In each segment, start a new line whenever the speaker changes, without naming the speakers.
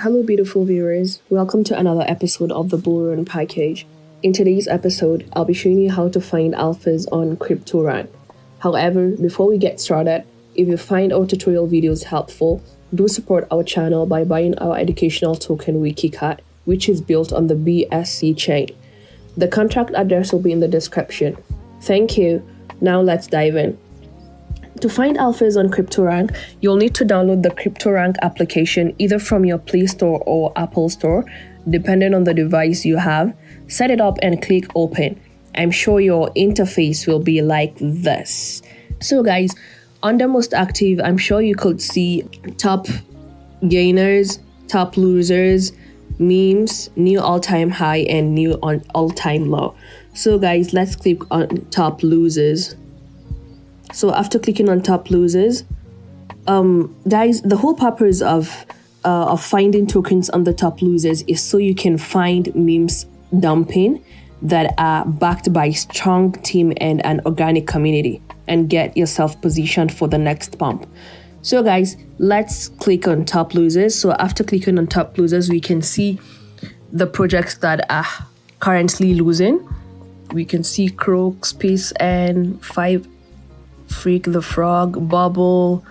Hello beautiful viewers, welcome to another episode of the Bull Run Package. In today's episode, I'll be showing you how to find alphas on CryptoRank. However, before we get started, if you find our tutorial videos helpful, do support our channel by buying our educational token WikiCat, which is built on the BSC chain. The contract address will be in the description. Thank you. Now let's dive in. To find alphas on CryptoRank, you'll need to download the CryptoRank application either from your Play Store or Apple Store, depending on the device you have. Set it up and click open. I'm sure your interface will be like this. So guys, under most active, I'm sure you could see top gainers, top losers, memes, new all-time high and new all-time low. So guys, let's click on top losers. So after clicking on top losers, guys, the whole purpose of finding tokens on the top losers is so you can find memes dumping that are backed by strong team and an organic community and get yourself positioned for the next pump. So guys, let's click on top losers. So after clicking on top losers, we can see the projects that are currently losing. We can see Croak, Space, and 5 Freak the Frog, Bubble,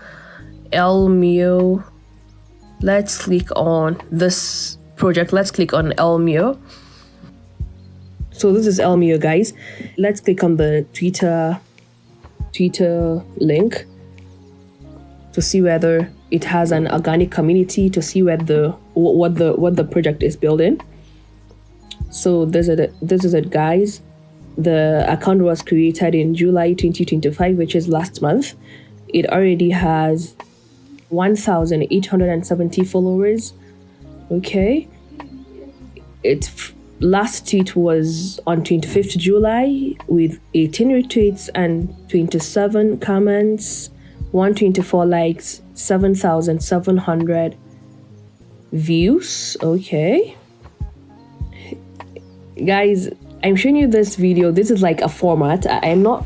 lmeow. Let's click on this project. Let's click on lmeow. So this is lmeow, guys. Let's click on the Twitter link to see whether it has an organic community, to see what the project is building. So this is it, guys. The account was created in July 2025, which is last month. It already has 1,870 followers. Okay. Its last tweet was on 25th July with 18 retweets and 27 comments, 124 likes, 7,700 views. Okay. Guys, I'm showing you this video. This is like a format. I'm not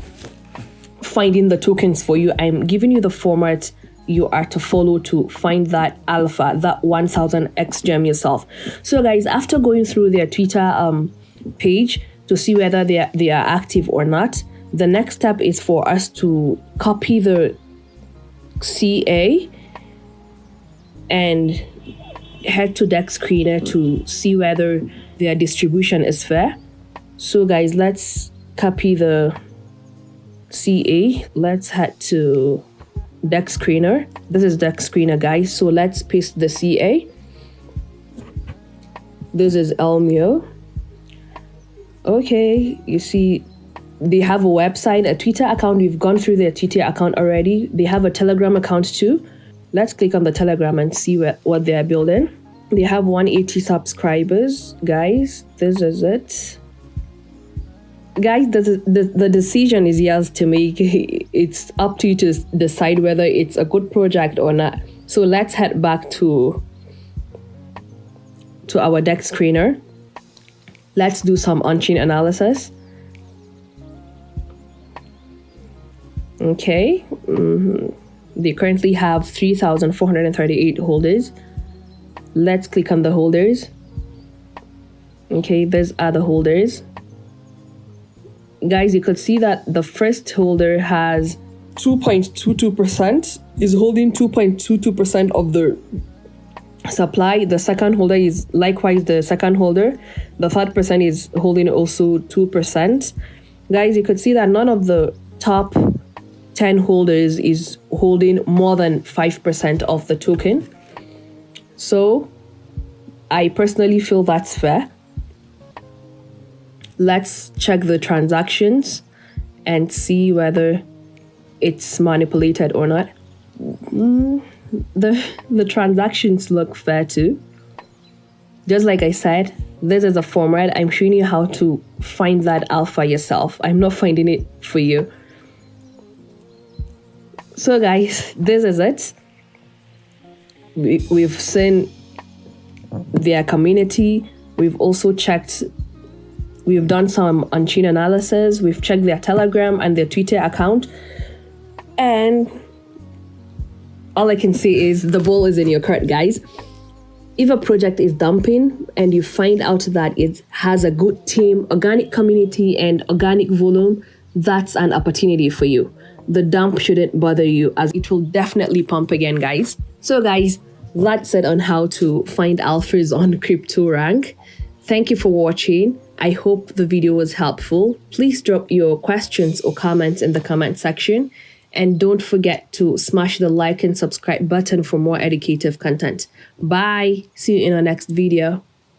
finding the tokens for you. I'm giving you the format you are to follow to find that alpha, that 1000x gem yourself. So guys, after going through their Twitter page to see whether they are active or not, the next step is for us to copy the CA and head to Dex Screener to see whether their distribution is fair. So guys, let's copy the CA. Let's head to Dex Screener. This is Dex Screener, guys. So let's paste the CA. This is lmeow. Okay, you see they have a website, a Twitter account. We've gone through their Twitter account already. They have a Telegram account too. Let's click on the Telegram and see what they are building. They have 180 subscribers, guys. This is it. Guys, the decision is yours to make. It's up to you to decide whether it's a good project or not. So let's head back to our Dex Screener. Let's do some on-chain analysis. Okay. They currently have 3,438 holders. Let's click on the holders. Okay, these are the holders. Guys, you could see that the first holder has 2.22%, is holding 2.22% of the supply. The second holder is likewise the second holder. The third person is holding also 2%. Guys, you could see that none of the top 10 holders is holding more than 5% of the token. So I personally feel that's fair. Let's check the transactions and see whether it's manipulated or not. The transactions look fair too. Just like I said, this is a format. I'm showing you how to find that alpha yourself. I'm not finding it for you. So guys, this is it. We've seen their community. We've also checked. We've done some on-chain analysis. We've checked their Telegram and their Twitter account. And all I can say is the ball is in your court, guys. If a project is dumping and you find out that it has a good team, organic community, and organic volume, that's an opportunity for you. The dump shouldn't bother you as it will definitely pump again, guys. So, guys, that's it on how to find alphas on CryptoRank. Thank you for watching. I hope the video was helpful. Please drop your questions or comments in the comment section. And don't forget to smash the like and subscribe button for more educative content. Bye. See you in our next video.